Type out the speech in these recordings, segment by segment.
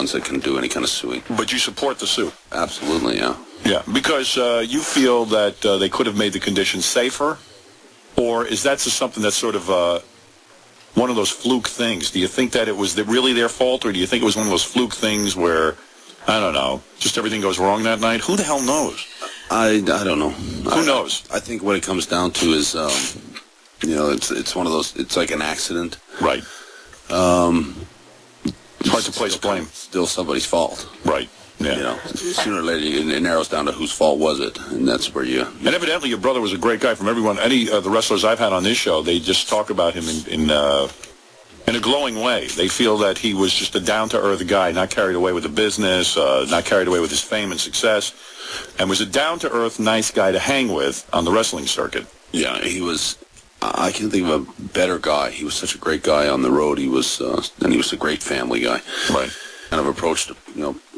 ones that can do any kind of suing. But you support the suit? Absolutely, yeah. Yeah, because you feel that they could have made the conditions safer? Or is that just something that's sort of one of those fluke things? Do you think that it was really their fault, or do you think it was one of those fluke things where, I don't know, just everything goes wrong that night? Who the hell knows? I don't know. Who knows? I think what it comes down to is, it's one of those, it's like an accident. Right. It's hard to place blame. Still somebody's fault. Right. Yeah. Sooner or later it narrows down to whose fault was it, and that's where you... And evidently your brother was a great guy. From everyone, any of the wrestlers I've had on this show, they just talk about him in a glowing way. They feel that he was just a down-to-earth guy, not carried away with the business, not carried away with his fame and success, and was a down-to-earth, nice guy to hang with on the wrestling circuit. Yeah, he was... I can't think of a better guy. He was such a great guy on the road. He was, and he was a great family guy. Right. Kind of approached,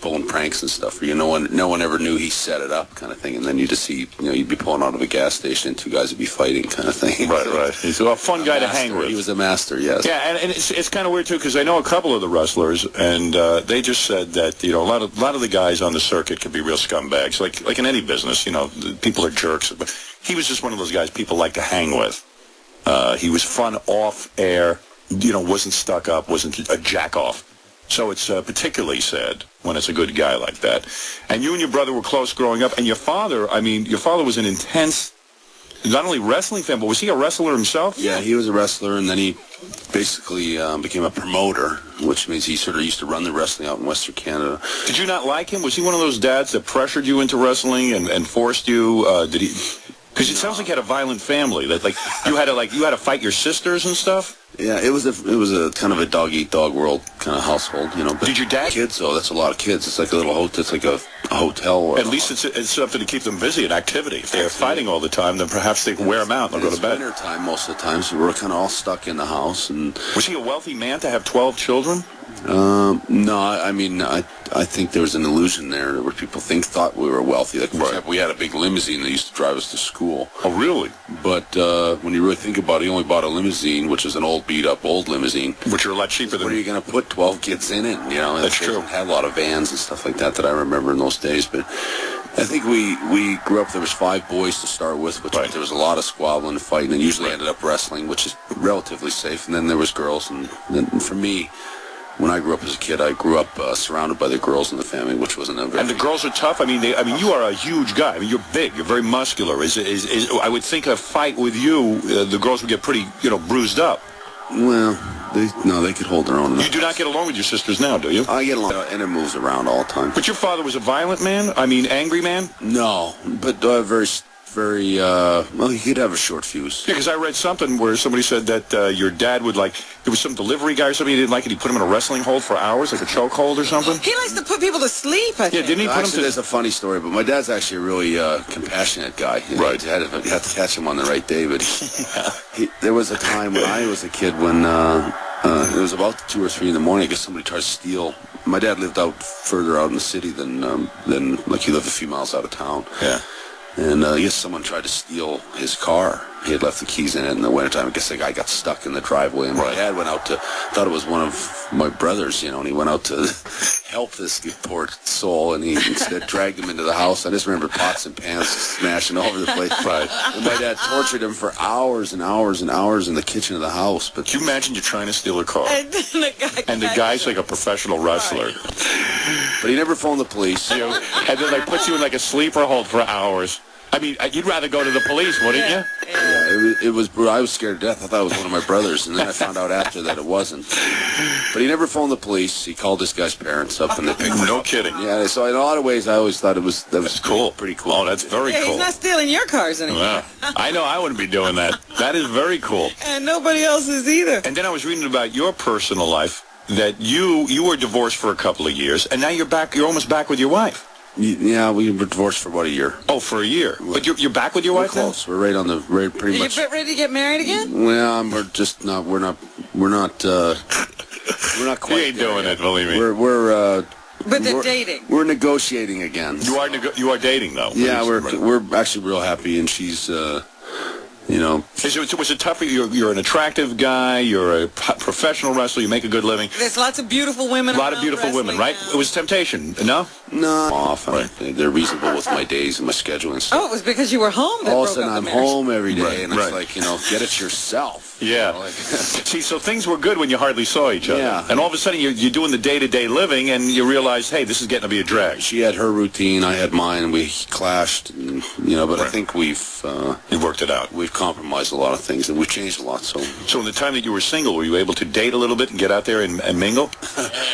pulling pranks and stuff. No one ever knew he set it up, kind of thing. And then you just see, you'd be pulling out of a gas station and two guys would be fighting, kind of thing. Right, right. He's a fun guy to hang with. He was a master, yes. Yeah, and it's kind of weird too, because I know a couple of the wrestlers, and they just said that a lot of the guys on the circuit can be real scumbags, like in any business. People are jerks, but he was just one of those guys people like to hang with. He was fun off air, wasn't stuck up, wasn't a jack off. So it's particularly sad when it's a good guy like that. And you and your brother were close growing up. And your father was an intense, not only wrestling fan, but was he a wrestler himself? Yeah, he was a wrestler, and then he basically became a promoter, which means he sort of used to run the wrestling out in Western Canada. Did you not like him? Was he one of those dads that pressured you into wrestling and forced you? Did he? Because it sounds like you had a violent family. That you had to fight your sisters and stuff. Yeah, it was a kind of a dog-eat-dog world kind of household, But did your dad? Kids, though, that's a lot of kids. It's like a little hotel. It's like a hotel. At least it's something to keep them busy and activity. If they're fighting all the time, then perhaps they can wear them out and they'll go to bed. It's winter time most of the time, so we're kind of all stuck in the house. And was he a wealthy man to have 12 children? No, I think there was an illusion there where people thought we were wealthy. Like, for example, we had a big limousine that used to drive us to school. Oh, really? But when you really think about it, he only bought a limousine, which is an old, beat-up, old limousine. Which are a lot cheaper than... Where are you going to put 12 kids in it? That's true. Had a lot of vans and stuff like that I remember in those days. But I think we grew up, there was 5 boys to start with, which there was a lot of squabbling and fighting, and usually ended up wrestling, which is relatively safe. And then there was girls, and then for me... When I grew up as a kid, I grew up surrounded by the girls in the family, which wasn't a very... And the girls are tough? I mean, you are a huge guy. I mean, you're big. You're very muscular. I would think a fight with you, the girls would get pretty, bruised up. Well, they could hold their own. You do not get along with your sisters now, do you? I get along, and it moves around all the time. But your father was a violent man? I mean, angry man? No, but very, well, he could have a short fuse. Yeah, because I read something where somebody said that your dad would there was some delivery guy or something he didn't like it. He put him in a wrestling hold for hours, like a choke hold or something. He likes to put people to sleep, I think. Yeah, didn't he put him to... There's a funny story, but my dad's actually a really compassionate guy. Right. You had to catch him on the right day, but there was a time when I was a kid when it was about 2 or 3 in the morning. I guess somebody tried to steal... My dad lived further out in the city than he lived a few miles out of town. Yeah. And I guess someone tried to steal his car. He had left the keys in it in the wintertime. I guess the guy got stuck in the driveway. And my dad went out thought it was one of my brothers, and he went out to help this poor soul, and he instead dragged him into the house. I just remember pots and pans smashing all over the place. Right. And my dad tortured him for hours and hours and hours in the kitchen of the house. But can you imagine you're trying to steal a car? And the guy's like a professional wrestler. But he never phoned the police. And then they put you in like a sleeper hold for hours. I mean, you'd rather go to the police, wouldn't you? Yeah, it was brutal. I was scared to death. I thought it was one of my brothers, and then I found out after that it wasn't. But he never phoned the police. He called this guy's parents up, and they picked him up. No kidding. Yeah, so in a lot of ways, I always thought that was cool. Pretty cool. Oh, that's very cool. He's not stealing your cars anymore. Yeah. I know I wouldn't be doing that. That is very cool. And nobody else is either. And then I was reading about your personal life, that you were divorced for a couple of years, and now you're almost back with your wife. Yeah, we were divorced for about a year. Oh, for a year. But you're back with your wife now? We're close. We're pretty much. Are you ready to get married again? Well, we're just not. We're not quite. You ain't doing it, believe me. But they're dating. We're negotiating again. You are dating though. Yeah, we're actually real happy, and she's You know, was it tough? You're an attractive guy. You're a professional wrestler. You make a good living. There's lots of beautiful women. A lot of beautiful women, right? It was temptation. No. Often. Right. They're reasonable with my days and my schedule and stuff. Oh, it was because you were home. That all of a broke sudden, up I'm the marriage. home every day, Right, and it's like, get it yourself. Yeah. You know, like, see, so things were good when you hardly saw each other. Yeah. And all of a sudden, you're doing the day-to-day living, and you realize, hey, this is getting to be a drag. She had her routine, I had mine, and we clashed. And, but I think we've you worked it out. We've compromised a lot of things, and we've changed a lot. So in the time that you were single, were you able to date a little bit and get out there and mingle?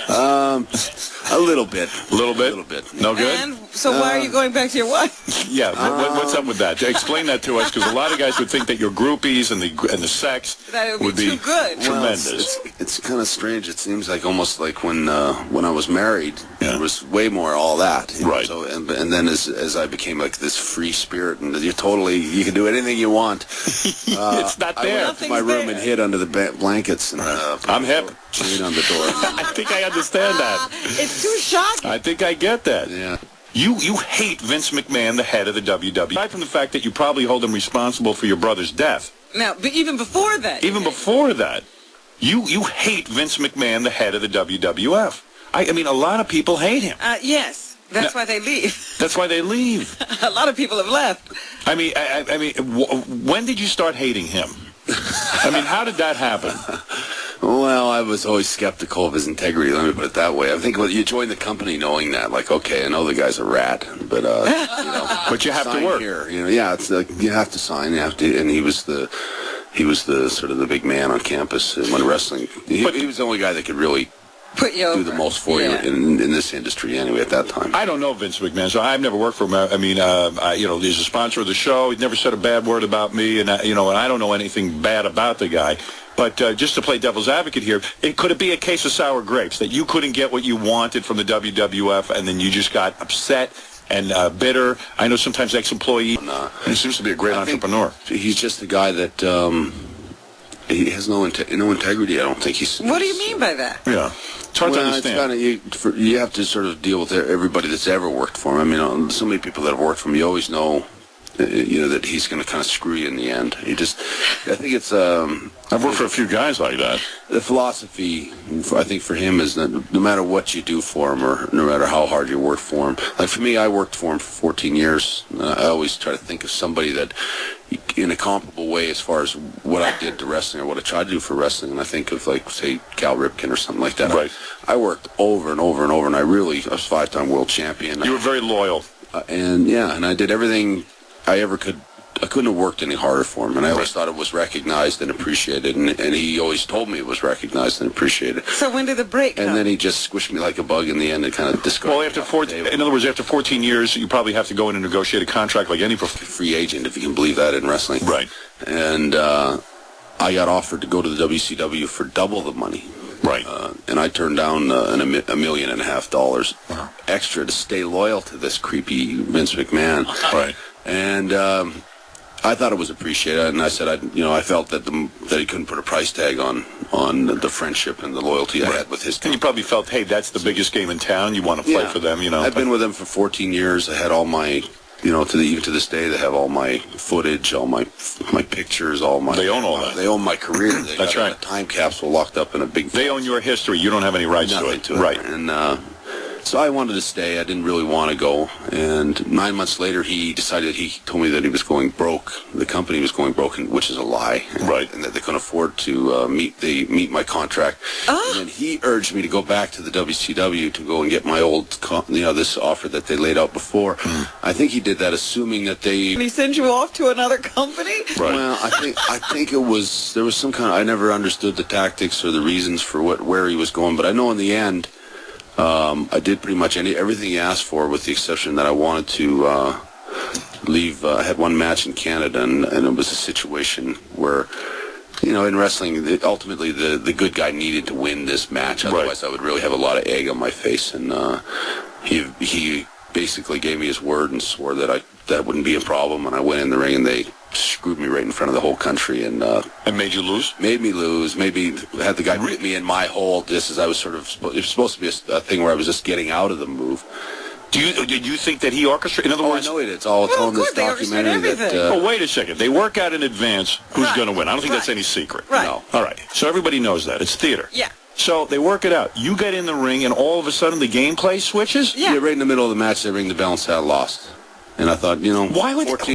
A little bit. A little bit? A little bit. No good? And so why are you going back to your wife? Yeah, what's up with that? Explain that to us, because a lot of guys would think that your groupies and the sex that it would be too good. Tremendous. Well, it's kind of strange. It seems like almost like when I was married, there was way more all that. Right. So and then as I became like this free spirit, and you can do anything you want. It's not there. I went up to my room and hid under the blankets. And, I'm hip. Chain on the door. I think I understand that. It's too shocking. I think I get that. Yeah. You hate Vince McMahon, the head of the WWE. Aside from the fact that you probably hold him responsible for your brother's death. Now, but even before that. Before that, you hate Vince McMahon, the head of the WWF. I mean, a lot of people hate him. Yes. That's why they leave. That's why they leave. A lot of people have left. I mean, when did you start hating him? I mean, how did that happen? Well, I was always skeptical of his integrity. Let me put it that way. I think you join the company knowing that, like, okay, I know the guy's a rat, but but you have to work. Here, yeah, it's like you have to sign. You have to, and he was the sort of the big man on campus when wrestling. He was the only guy that could really do the most for you in this industry anyway at that time. I don't know Vince McMahon, so I've never worked for him. I mean, he's a sponsor of the show. He's never said a bad word about me, and and I don't know anything bad about the guy. But just to play devil's advocate here, could it be a case of sour grapes, that you couldn't get what you wanted from the WWF, and then you just got upset and bitter? I know sometimes ex-employee. He seems to be a great entrepreneur. He's just a guy that he has no integrity. I don't think he's. What do you mean by that? Yeah. It's hard to understand. You have to sort of deal with everybody that's ever worked for him. I mean, so many people that have worked for him, you always know, that he's going to kind of screw you in the end. I think it's. I've worked for a few guys like that. The philosophy, I think, for him is that no matter what you do for him, or no matter how hard you work for him. Like for me, I worked for him for 14 years. I always try to think of somebody that, in a comparable way, as far as what I did to wrestling or what I tried to do for wrestling, and I think of, like, say, Cal Ripken or something like that. Right. I worked over and over and over, and I was 5-time world champion. You were very loyal. And I did everything I ever could. I couldn't have worked any harder for him, and I always thought it was recognized and appreciated, and he always told me it was recognized and appreciated. So when did the break come? And then he just squished me like a bug in the end and kind of discarded me. In other words, after 14 years, you probably have to go in and negotiate a contract like any free agent, if you can believe that, in wrestling. Right. And I got offered to go to the WCW for double the money. Right. And I turned down $1.5 million extra to stay loyal to this creepy Vince McMahon. Right. And I thought it was appreciated, and I said, I felt that he couldn't put a price tag on the friendship and the loyalty I had with his team. And you probably felt, hey, that's the biggest game in town. You want to play for them, I've been with them for 14 years. I had all my, even to this day, they have all my footage, all my pictures, all my. They own all that. They own my career. They That's got right. A time capsule locked up in a big. They own your history. You don't have any rights to it. Right. And so I wanted to stay. I didn't really want to go. And 9 months later, he told me that he was going broke. The company was going broke, which is a lie. Right. And that they couldn't afford to meet my contract. Oh. And then he urged me to go back to the WCW to go and get my old, this offer that they laid out before. I think he did that assuming that they. And he sent you off to another company? Right. Well, I think there was some kind of, I never understood the tactics or the reasons for where he was going, but I know in the end, I did pretty much everything he asked for, with the exception that I wanted to leave. I had one match in Canada, and it was a situation where, in wrestling, ultimately the good guy needed to win this match. Otherwise, I would really have a lot of egg on my face. And he basically gave me his word and swore that that wouldn't be a problem. And I went in the ring, and they screwed me right in front of the whole country. And made you lose? Made me lose. Maybe had the guy put me in my hole just as I was it was supposed to be a thing where I was just getting out of the move. Did you think that he orchestrated? In other Oh, I words, know it. It's all told in this course, they orchestrate documentary that. everything. oh, wait a second. They work out in advance who's Right. going to win. I don't think that's Right. any secret. Right. No. All right. So everybody knows that. It's theater. Yeah. So they work it out. You get in the ring, and all of a sudden the gameplay switches? Yeah. Right in the middle of the match, they ring the bell and say I lost. And I thought, Why would... 14